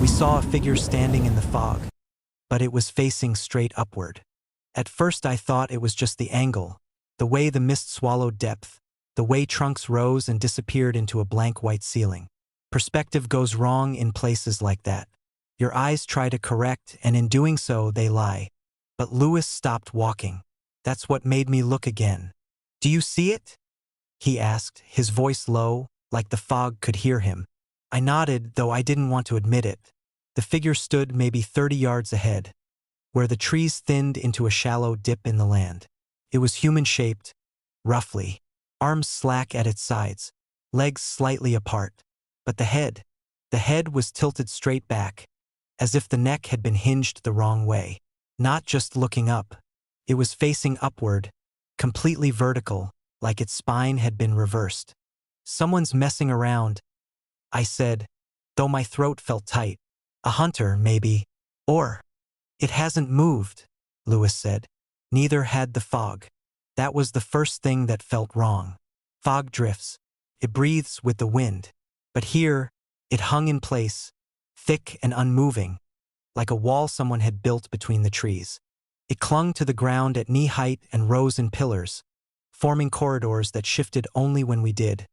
We saw a figure standing in the fog, but it was facing straight upward. At first I thought it was just the angle, the way the mist swallowed depth, the way trunks rose and disappeared into a blank white ceiling. Perspective goes wrong in places like that. Your eyes try to correct, and in doing so, they lie. But Lewis stopped walking. That's what made me look again. "Do you see it?" he asked, his voice low, like the fog could hear him. I nodded, though I didn't want to admit it. The figure stood maybe 30 yards ahead, where the trees thinned into a shallow dip in the land. It was human-shaped, roughly, arms slack at its sides, legs slightly apart. But the head was tilted straight back, as if the neck had been hinged the wrong way. Not just looking up. It was facing upward, completely vertical, like its spine had been reversed. "Someone's messing around," I said, though my throat felt tight. "A hunter, maybe. Or, it hasn't moved," Lewis said. Neither had the fog. That was the first thing that felt wrong. Fog drifts. It breathes with the wind. But here, it hung in place, thick and unmoving, like a wall someone had built between the trees. It clung to the ground at knee height and rose in pillars, forming corridors that shifted only when we did,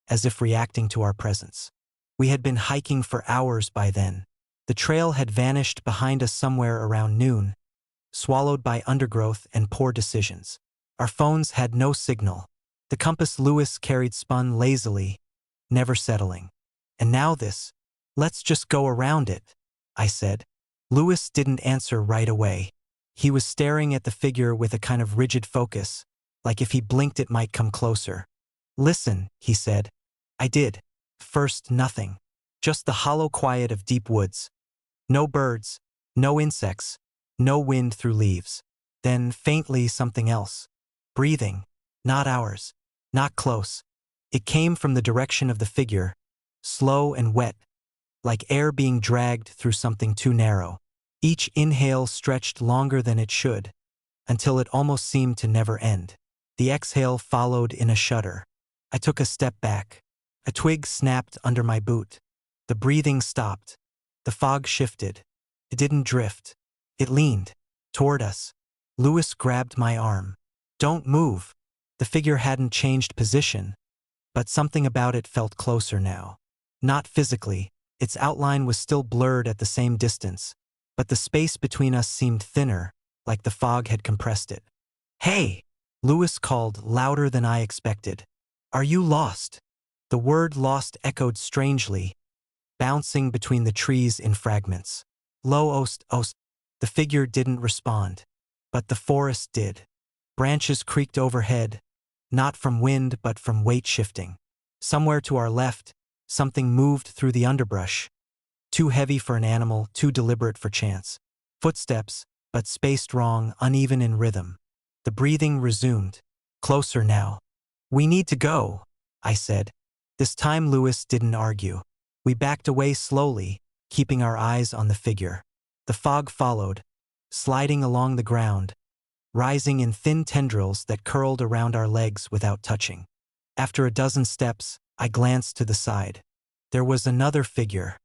as if reacting to our presence. We had been hiking for hours by then. The trail had vanished behind us somewhere around noon, swallowed by undergrowth and poor decisions. Our phones had no signal. The compass Lewis carried spun lazily, never settling. And now this. "Let's just go around it," I said. Lewis didn't answer right away. He was staring at the figure with a kind of rigid focus, like if he blinked it might come closer. "Listen," he said. I did. First, nothing. Just the hollow quiet of deep woods. No birds, no insects, no wind through leaves. Then, faintly, something else. Breathing. Not ours. Not close. It came from the direction of the figure, slow and wet, like air being dragged through something too narrow. Each inhale stretched longer than it should, until it almost seemed to never end. The exhale followed in a shudder. I took a step back. A twig snapped under my boot. The breathing stopped. The fog shifted. It didn't drift. It leaned toward us. Lewis grabbed my arm. "Don't move." The figure hadn't changed position, but something about it felt closer now. Not physically. Its outline was still blurred at the same distance, but the space between us seemed thinner, like the fog had compressed it. "Hey!" Lewis called, louder than I expected. "Are you lost?" The word lost echoed strangely, bouncing between the trees in fragments. "Lo ost ost." The figure didn't respond, but the forest did. Branches creaked overhead, not from wind but from weight shifting. Somewhere to our left, something moved through the underbrush. Too heavy for an animal, too deliberate for chance. Footsteps, but spaced wrong, uneven in rhythm. The breathing resumed. Closer now. "We need to go," I said. This time Lewis didn't argue. We backed away slowly, keeping our eyes on the figure. The fog followed, sliding along the ground, rising in thin tendrils that curled around our legs without touching. After a dozen steps, I glanced to the side. There was another figure.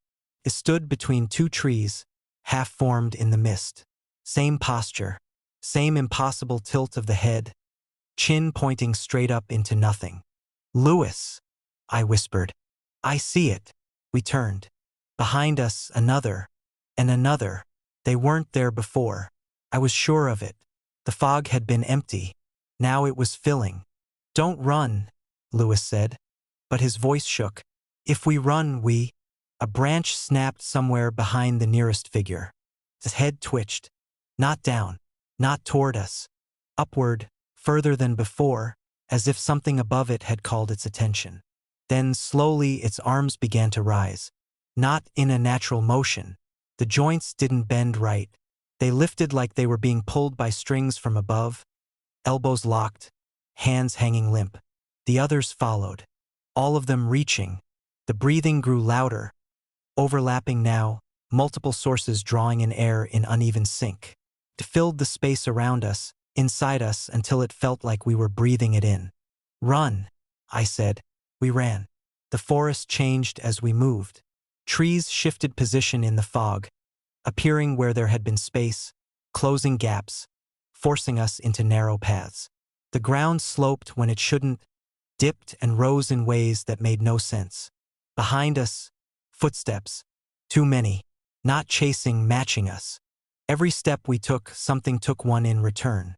It stood between two trees, half-formed in the mist. Same posture, same impossible tilt of the head, chin pointing straight up into nothing. "Lewis," I whispered. "I see it." We turned. Behind us, another, and another. They weren't there before. I was sure of it. The fog had been empty. Now it was filling. "Don't run," Lewis said, but his voice shook. "If we run, we—" A branch snapped somewhere behind the nearest figure. His head twitched. Not down, not toward us. Upward, further than before, as if something above it had called its attention. Then, slowly, its arms began to rise. Not in a natural motion. The joints didn't bend right. They lifted like they were being pulled by strings from above, elbows locked, hands hanging limp. The others followed, all of them reaching. The breathing grew louder, overlapping now, multiple sources drawing in air in uneven sync. It filled the space around us, inside us, until it felt like we were breathing it in. "Run," I said. We ran. The forest changed as we moved. Trees shifted position in the fog, appearing where there had been space, closing gaps, forcing us into narrow paths. The ground sloped when it shouldn't, dipped and rose in ways that made no sense. Behind us, footsteps, too many, not chasing, matching us. Every step we took, something took one in return.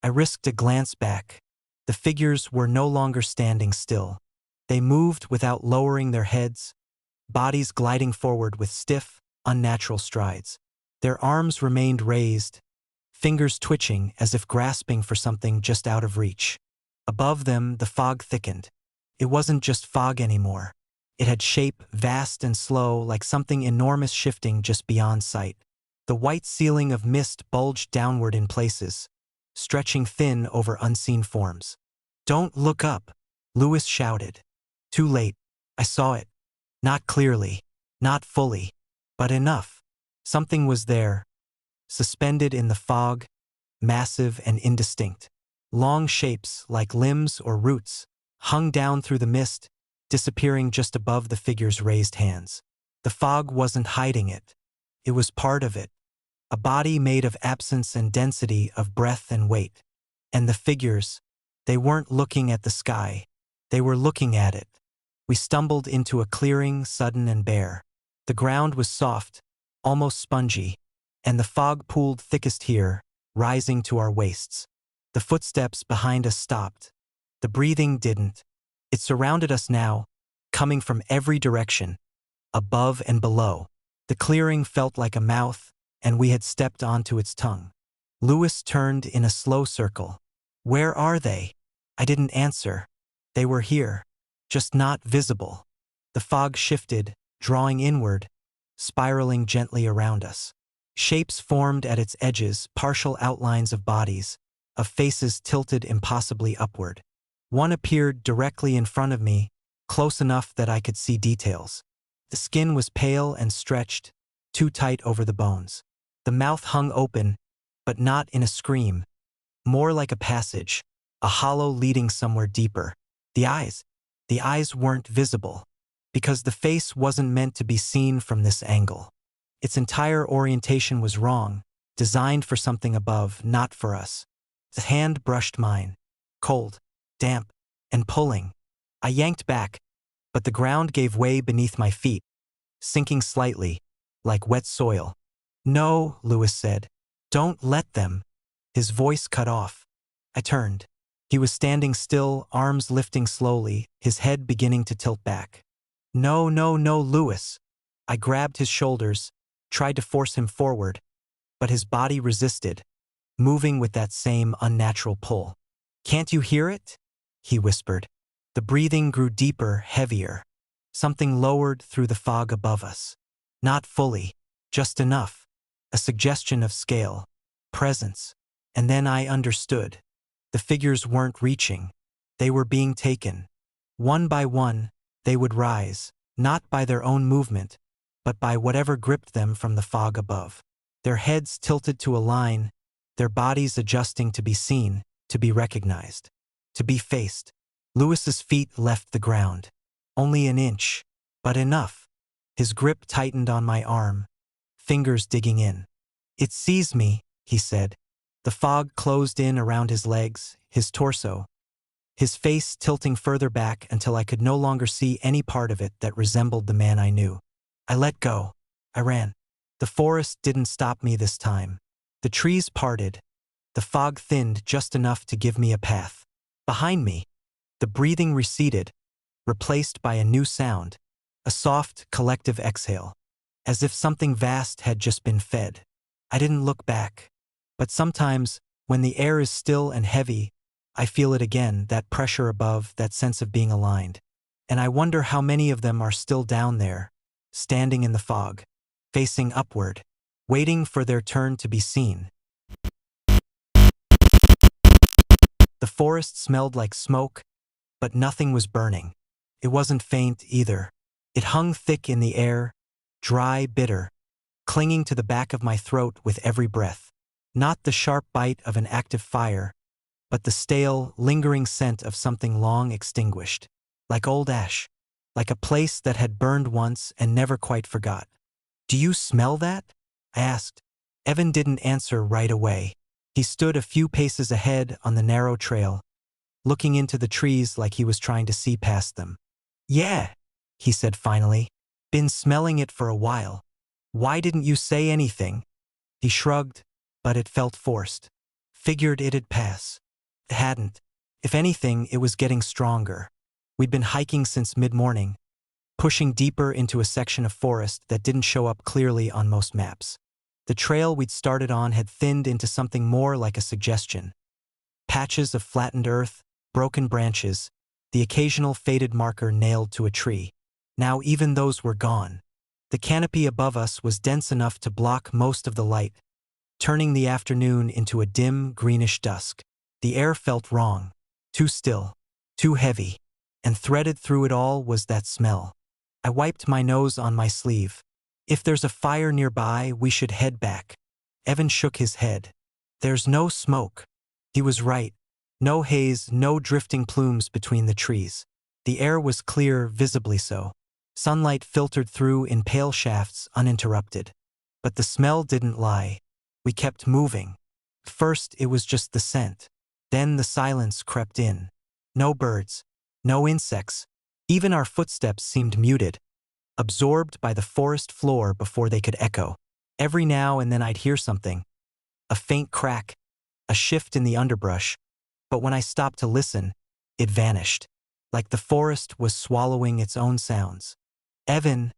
I risked a glance back. The figures were no longer standing still. They moved without lowering their heads, bodies gliding forward with stiff, unnatural strides. Their arms remained raised, fingers twitching as if grasping for something just out of reach. Above them, the fog thickened. It wasn't just fog anymore. It had shape, vast and slow, like something enormous shifting just beyond sight. The white ceiling of mist bulged downward in places, stretching thin over unseen forms. "Don't look up," Lewis shouted. Too late. I saw it. Not clearly, not fully, but enough. Something was there, suspended in the fog, massive and indistinct. Long shapes, like limbs or roots, hung down through the mist, disappearing just above the figure's raised hands. The fog wasn't hiding it. It was part of it. A body made of absence and density, of breath and weight. And the figures, they weren't looking at the sky. They were looking at it. We stumbled into a clearing, sudden and bare. The ground was soft, almost spongy, and the fog pooled thickest here, rising to our waists. The footsteps behind us stopped. The breathing didn't. It surrounded us now, coming from every direction, above and below. The clearing felt like a mouth, and we had stepped onto its tongue. Lewis turned in a slow circle. "Where are they?" I didn't answer. They were here, just not visible. The fog shifted, drawing inward, spiraling gently around us. Shapes formed at its edges, partial outlines of bodies, of faces tilted impossibly upward. One appeared directly in front of me, close enough that I could see details. The skin was pale and stretched, too tight over the bones. The mouth hung open, but not in a scream, more like a passage, a hollow leading somewhere deeper. The eyes weren't visible, because the face wasn't meant to be seen from this angle. Its entire orientation was wrong, designed for something above, not for us. The hand brushed mine, cold, damp, and pulling. I yanked back, but the ground gave way beneath my feet, sinking slightly, like wet soil. "No," Lewis said. "Don't let them." His voice cut off. I turned. He was standing still, arms lifting slowly, his head beginning to tilt back. "No, no, no, Lewis." I grabbed his shoulders, tried to force him forward, but his body resisted, moving with that same unnatural pull. "Can't you hear it?" he whispered. The breathing grew deeper, heavier. Something lowered through the fog above us. Not fully, just enough. A suggestion of scale, presence. And then I understood. The figures weren't reaching. They were being taken. One by one, they would rise, not by their own movement, but by whatever gripped them from the fog above. Their heads tilted to a line, their bodies adjusting to be seen, to be recognized, to be faced. Lewis's feet left the ground. Only an inch, but enough. His grip tightened on my arm, fingers digging in. "It sees me," he said. The fog closed in around his legs, his torso, his face tilting further back until I could no longer see any part of it that resembled the man I knew. I let go. I ran. The forest didn't stop me this time. The trees parted. The fog thinned just enough to give me a path. Behind me, the breathing receded, replaced by a new sound, a soft, collective exhale, as if something vast had just been fed. I didn't look back. But sometimes, when the air is still and heavy, I feel it again, that pressure above, that sense of being aligned. And I wonder how many of them are still down there, standing in the fog, facing upward, waiting for their turn to be seen. The forest smelled like smoke, but nothing was burning. It wasn't faint either. It hung thick in the air, dry, bitter, clinging to the back of my throat with every breath. Not the sharp bite of an active fire, but the stale, lingering scent of something long extinguished. Like old ash, like a place that had burned once and never quite forgot. "Do you smell that?" I asked. Evan didn't answer right away. He stood a few paces ahead on the narrow trail, looking into the trees like he was trying to see past them. "Yeah," he said finally. "Been smelling it for a while. Why didn't you say anything?" He shrugged, but it felt forced. "Figured it'd pass." It hadn't. If anything, it was getting stronger. We'd been hiking since mid-morning, pushing deeper into a section of forest that didn't show up clearly on most maps. The trail we'd started on had thinned into something more like a suggestion. Patches of flattened earth, broken branches, the occasional faded marker nailed to a tree. Now even those were gone. The canopy above us was dense enough to block most of the light, turning the afternoon into a dim, greenish dusk. The air felt wrong, too still, too heavy, and threaded through it all was that smell. I wiped my nose on my sleeve. "If there's a fire nearby, we should head back." Evan shook his head. "There's no smoke." He was right. No haze, no drifting plumes between the trees. The air was clear, visibly so. Sunlight filtered through in pale shafts, uninterrupted. But the smell didn't lie. We kept moving. First, it was just the scent. Then the silence crept in. No birds, no insects. Even our footsteps seemed muted, absorbed by the forest floor before they could echo. Every now and then I'd hear something. A faint crack, a shift in the underbrush. But when I stopped to listen, it vanished, like the forest was swallowing its own sounds. "Evan,"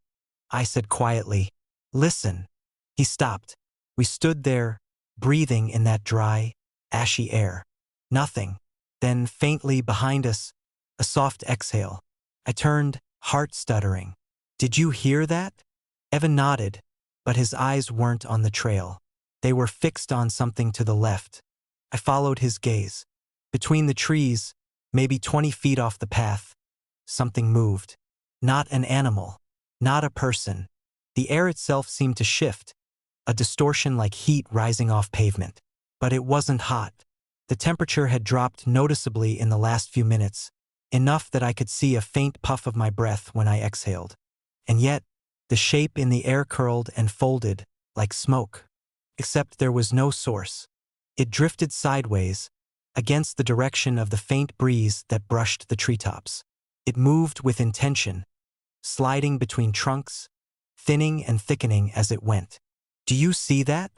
I said quietly, "listen." He stopped. We stood there, breathing in that dry, ashy air. Nothing. Then, faintly behind us, a soft exhale. I turned, heart stuttering. "Did you hear that?" Evan nodded, but his eyes weren't on the trail. They were fixed on something to the left. I followed his gaze. Between the trees, maybe 20 feet off the path, something moved. Not an animal, not a person. The air itself seemed to shift, a distortion like heat rising off pavement. But it wasn't hot. The temperature had dropped noticeably in the last few minutes, enough that I could see a faint puff of my breath when I exhaled. And yet, the shape in the air curled and folded, like smoke. Except there was no source. It drifted sideways, against the direction of the faint breeze that brushed the treetops. It moved with intention, sliding between trunks, thinning and thickening as it went. "Do you see that?"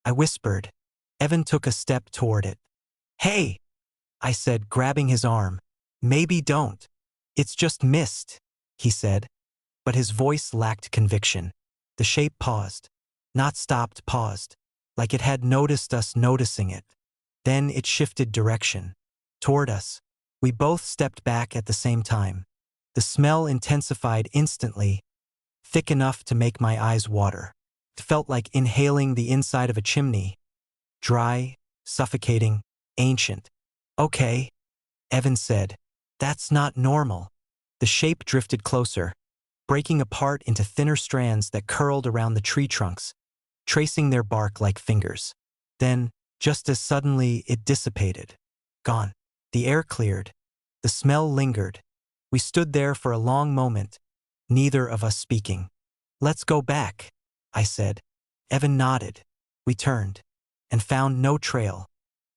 I whispered. Evan took a step toward it. "Hey," I said, grabbing his arm. "Maybe don't. It's just mist," he said. But his voice lacked conviction. The shape paused. Not stopped, paused. Like it had noticed us noticing it. Then it shifted direction. Toward us. We both stepped back at the same time. The smell intensified instantly, thick enough to make my eyes water. It felt like inhaling the inside of a chimney. Dry, suffocating, ancient. "Okay," Evan said. "That's not normal." The shape drifted closer, breaking apart into thinner strands that curled around the tree trunks, tracing their bark like fingers. Then, just as suddenly, it dissipated. Gone. The air cleared. The smell lingered. We stood there for a long moment, neither of us speaking. "Let's go back," I said. Evan nodded. We turned, and found no trail.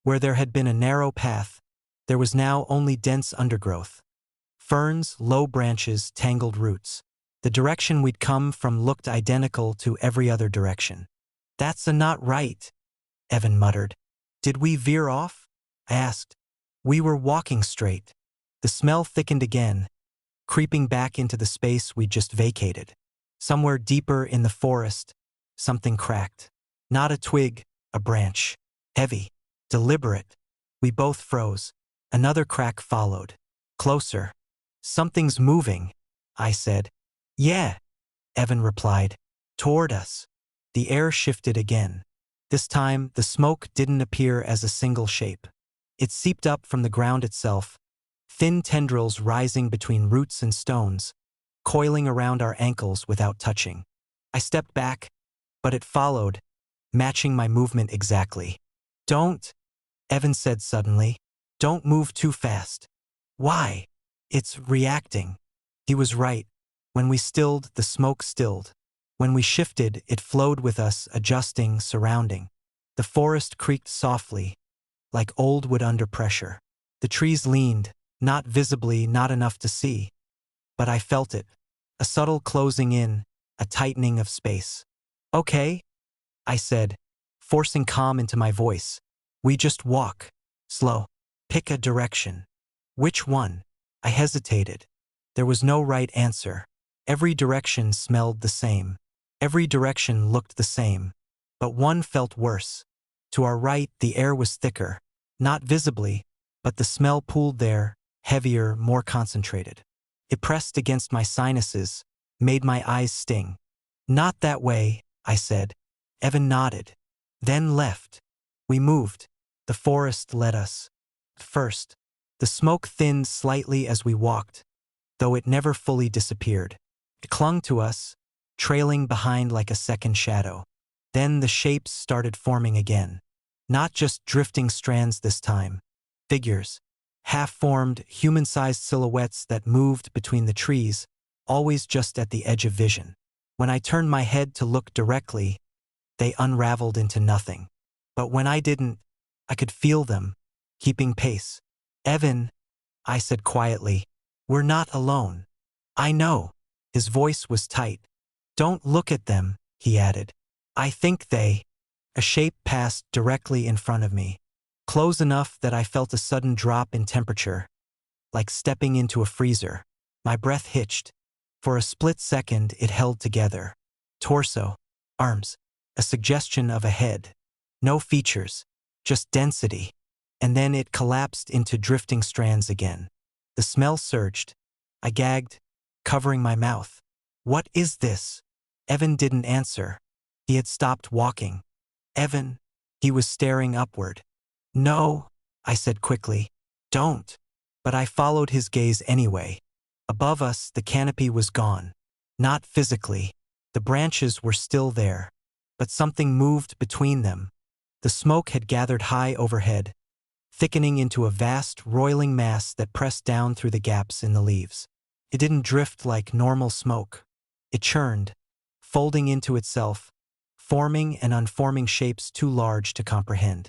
Where there had been a narrow path, there was now only dense undergrowth. Ferns, low branches, tangled roots. The direction we'd come from looked identical to every other direction. "That's not right," Evan muttered. "Did we veer off?" I asked. We were walking straight. The smell thickened again, creeping back into the space we'd just vacated. Somewhere deeper in the forest, something cracked. Not a twig, a branch. Heavy, deliberate. We both froze. Another crack followed. Closer. "Something's moving," I said. "Yeah," Evan replied. "Toward us." The air shifted again. This time, the smoke didn't appear as a single shape. It seeped up from the ground itself, thin tendrils rising between roots and stones, coiling around our ankles without touching. I stepped back, but it followed, matching my movement exactly. "Don't," Evan said suddenly. "Don't move too fast." "Why?" "It's reacting." He was right. When we stilled, the smoke stilled. When we shifted, it flowed with us, adjusting, surrounding. The forest creaked softly, like old wood under pressure. The trees leaned, not visibly, not enough to see. But I felt it. A subtle closing in, a tightening of space. Okay, I said, forcing calm into my voice. We just walk. Slow. Pick a direction. Which one? I hesitated. There was no right answer. Every direction smelled the same. Every direction looked the same. But one felt worse. To our right, the air was thicker. Not visibly, but the smell pooled there, heavier, more concentrated. It pressed against my sinuses, made my eyes sting. Not that way, I said. Evan nodded. Then left. We moved. The forest led us. First, the smoke thinned slightly as we walked, though it never fully disappeared. It clung to us, trailing behind like a second shadow. Then the shapes started forming again. Not just drifting strands this time. Figures. Half-formed, human-sized silhouettes that moved between the trees, always just at the edge of vision. When I turned my head to look directly, they unraveled into nothing. But when I didn't, I could feel them, keeping pace. Evan, I said quietly, we're not alone. I know. His voice was tight. Don't look at them, he added. I think they. A shape passed directly in front of me, close enough that I felt a sudden drop in temperature, like stepping into a freezer. My breath hitched. For a split second, it held together. Torso, arms, a suggestion of a head. No features, just density. And then it collapsed into drifting strands again. The smell surged. I gagged, covering my mouth. What is this? Evan didn't answer. He had stopped walking. Evan, he was staring upward. No, I said quickly. Don't. But I followed his gaze anyway. Above us, the canopy was gone. Not physically. The branches were still there. But something moved between them. The smoke had gathered high overhead, thickening into a vast, roiling mass that pressed down through the gaps in the leaves. It didn't drift like normal smoke. It churned, folding into itself, forming and unforming shapes too large to comprehend.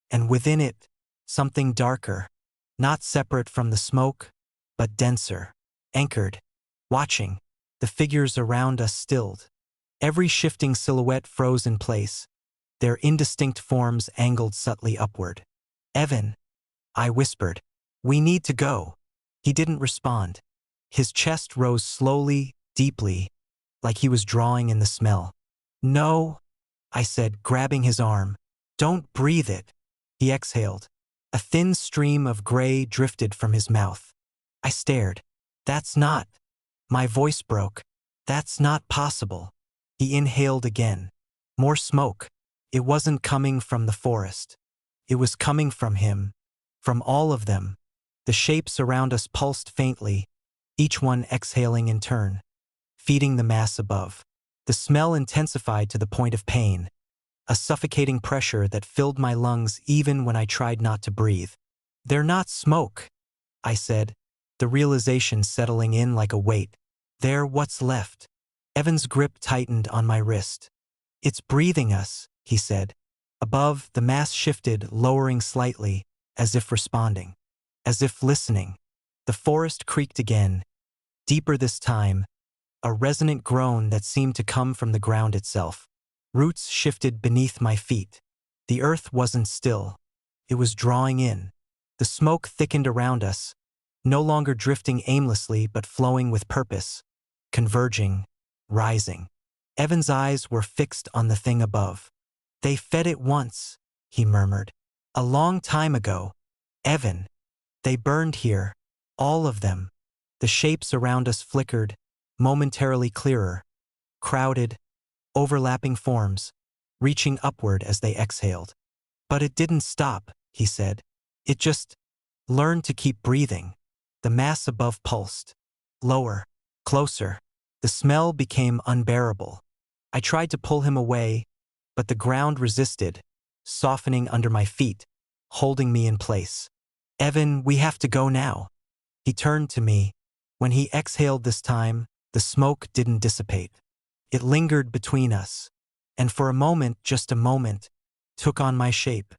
And within it, something darker, not separate from the smoke, but denser, anchored, watching. The figures around us stilled. Every shifting silhouette froze in place, their indistinct forms angled subtly upward. Evan, I whispered. We need to go. He didn't respond. His chest rose slowly, deeply, like he was drawing in the smell. No, I said, grabbing his arm. Don't breathe it. He exhaled. A thin stream of gray drifted from his mouth. I stared. That's not. My voice broke. That's not possible. He inhaled again. More smoke. It wasn't coming from the forest. It was coming from him. From all of them. The shapes around us pulsed faintly, each one exhaling in turn, feeding the mass above. The smell intensified to the point of pain, a suffocating pressure that filled my lungs even when I tried not to breathe. They're not smoke, I said, the realization settling in like a weight. They're what's left. Evan's grip tightened on my wrist. It's breathing us, he said. Above, the mass shifted, lowering slightly, as if responding, as if listening. The forest creaked again, deeper this time, a resonant groan that seemed to come from the ground itself. Roots shifted beneath my feet. The earth wasn't still. It was drawing in. The smoke thickened around us, no longer drifting aimlessly but flowing with purpose, converging, rising. Evan's eyes were fixed on the thing above. They fed it once, he murmured. A long time ago. Evan. They burned here. All of them. The shapes around us flickered, momentarily clearer. Crowded, overlapping forms, reaching upward as they exhaled. But it didn't stop, he said. It just learned to keep breathing. The mass above pulsed. Lower. Closer. The smell became unbearable. I tried to pull him away, but the ground resisted, softening under my feet, holding me in place. Evan, we have to go now. He turned to me. When he exhaled this time, The smoke didn't dissipate. It lingered between us, and for a moment, just a moment, took on my shape.